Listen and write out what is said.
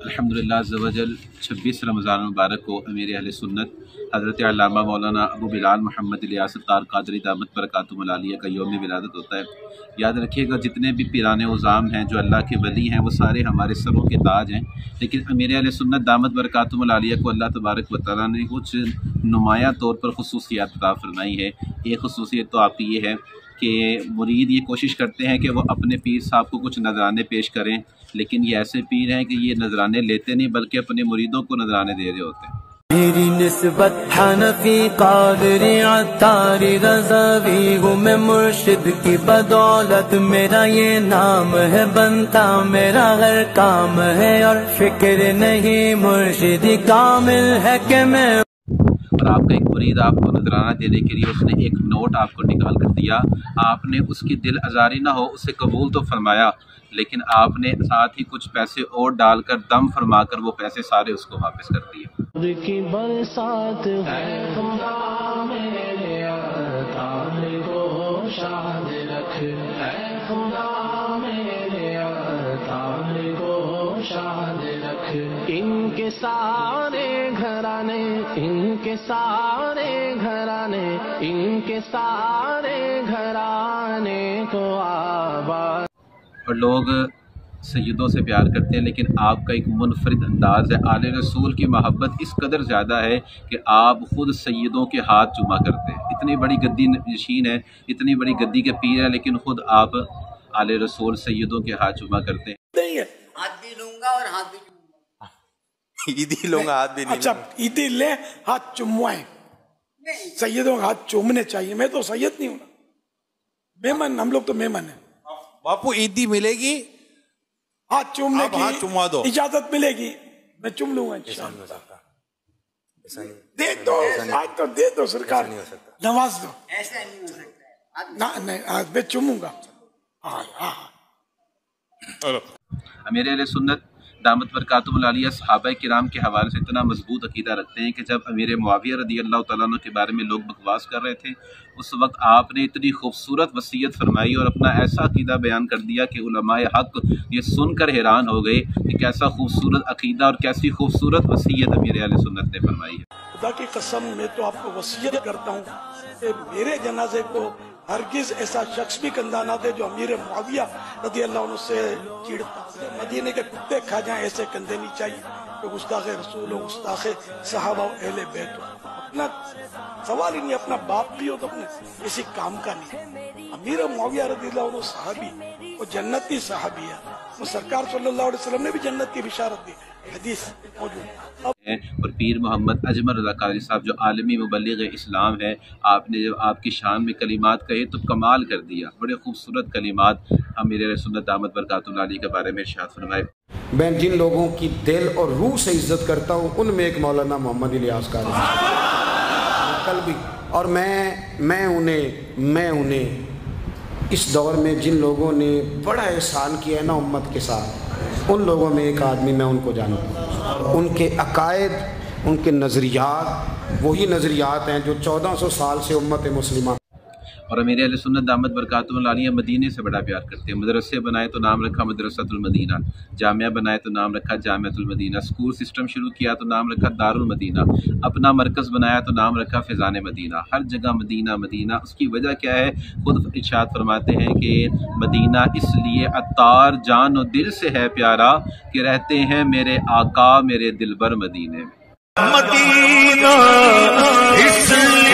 अल्हम्दुलिल्लाह अज़्ज़ा वजल 26 रमज़ान मुबारक को अमीर अहले सुन्नत हज़रत अल्लामा मौलाना अबू बिलाल मोहम्मद इलियास अत्तार क़ादरी दामत बरकातुहुल आलिया का यौम विलादत होता है। याद रखिएगा, जितने भी पीराने उज़ाम हैं जो अल्लाह के वली हैं वो सारे हमारे सरों के ताज हैं, लेकिन अमीर अहले सुन्नत दामत बरकातुहुल आलिया को अल्लाह तबारक व तआला ने कुछ नुमायाँ तौर पर ख़ुसूसियत अता फ़रमाई है। एक ख़ुसूसियत तो आपकी ये है कि मुरीद ये कोशिश करते हैं कि वो अपने पीर साहब को कुछ नजराने पेश करें, लेकिन ये ऐसे पीर हैं कि ये नजराने लेते नहीं बल्कि अपने मुरीदों को नजराने दे रहे होते हैं। मेरी निस्बत हनफी कादरी अत्तारी रज़वी हूँ मैं, मुर्शिद की बदौलत मेरा ये नाम है, बनता मेरा हर काम है और फिक्र नहीं मुर्शिदी कामिल है कि मैं। और आपका एक मुरीद आपको नजराना देने के लिए उसने एक नोट आपको निकाल कर दिया, आपने उसकी दिल आज़ारी ना हो उसे कबूल तो फरमाया, लेकिन आपने साथ ही कुछ पैसे और डालकर दम फरमाकर वो पैसे सारे उसको वापस कर दिए। की बरसात है खुदा मेरे तारे को शाद रख, है खुदा मेरे तारे को शाद रख। इनके सारे घराने, इनके सारे घराने, इनके सारे घराने को आबाद। और लोग सैयदों से प्यार करते हैं, लेकिन आपका एक मुनफरिद अंदाज़ है। आले रसूल की मोहब्बत इस कदर ज़्यादा है कि आप ख़ुद सैयदों के हाथ चुमा करते हैं। इतनी बड़ी गद्दी नशीन है, इतनी बड़ी गद्दी के पीर है, लेकिन ख़ुद आप आले रसूल सैयदों के हाथ चुमा करते हैं। नहीं है, हाथ भी लूंगा और हाथ भी चूमूंगा। ईदी लूंगा हाथ भी नहीं। अच्छा, ईदी ले हाथ चुमवाएं, सैयदों का हाथ चूमने चाहिए। मैं तो सैयद नहीं हूं ना, मेहमान, हम लोग तो मेहमान है। बापू ईदी मिलेगी, हाथ चूमने की हाथ चुमवा दो, इजाजत मिलेगी, मैं चुम लूंगा इंशाअल्लाह। दे दो आज तो दे दो सरकार, नवाज दो। ऐसा नहीं हो सकता है। ना नहीं, आज मैं चूमूंगा। अमीर अहले सुन्नत दामत बरकातुहुल आलिया सहाबा किराम के हवाले से इतना मजबूत अकीदा रखते हैं कि जब अमीर मुआविया रदी अल्लाह तआला अन्हु के बारे में लोग बकवास कर रहे थे, उस वक्त आपने इतनी खूबसूरत वसीयत फरमाई और अपना ऐसा अकीदा बयान कर दिया कि उलमाए हक ये सुनकर हैरान हो गए कि कैसा खूबसूरत अकीदा और कैसी खूबसूरत वसीयत अमीर अहले सुन्नत ने फरमाई है। खुदा की कसम, मैं तो आपको वसीयत करता हूँ कि मेरे जनाजे को हरगिज ऐसा शख्स भी कंधा ना दे जो अमीर मुआविया रदी अल्लाह अन्हु से चिढ़ता। मदीने के कुत्ते खा जाएं ऐसे कंधे नहीं चाहिए कि गुस्ताखे रसूल हो, गुस्ताखे सहाबा अहले बैत हो। अपना सवाल ही नहीं, अपना बाप भी हो तो अपने किसी काम का नहीं। अमीर मुआविया रदी अल्लाह अन्हु सहाबी, वो जन्नती सहाबी है, वो सरकार सल्लल्लाहु अलैहि वसल्लम ने भी जन्नत की बिशारत दी, हदीस मौजूद। और पीर मोहम्मद अजमल रज़ा क़ादरी साहब जो आलमी मुबल्लिग़ इस्लाम है, आपने जब आपकी शान में कलिमात कहे तो कमाल कर दिया। बड़े खूबसूरत कलिमात अमीर अहले सुन्नत दामत बरकातुहुल आलिया के बारे में इरशाद फरमाए। मैं जिन लोगों की दिल और रूह से इज्जत करता हूँ उनमें एक मौलाना मोहम्मद इलियास क़ादरी कल भी, और मैं उन्हें इस दौर में जिन लोगों ने बड़ा एहसान किया है ना उम्मत के साथ, उन लोगों में एक आदमी मैं उनको जानता हूँ। उनके अकायद, उनके नज़रियात वही नज़रियात हैं जो 1400 साल से उम्मत मुस्लिमा। और अमीर अहले सुन्नत दामत बरकातुहुल आलिया मदीने से बड़ा प्यार करते हैं। मदरसे बनाए तो नाम रखा मदरसतुल मदीना, जामिया बनाए तो नाम रखा जामियातुल मदीना, स्कूल सिस्टम शुरू किया तो नाम रखा दारुल मदीना, अपना मरकज़ बनाया तो नाम रखा फ़ैज़ान मदीना। हर जगह मदीना मदीना। उसकी वजह क्या है? खुद इरशाद फरमाते हैं कि मदीना इसलिए अत्तार जान और दिल से है प्यारा कि रहते हैं मेरे आका मेरे दिलबर मदीने में। मदीना इसलिए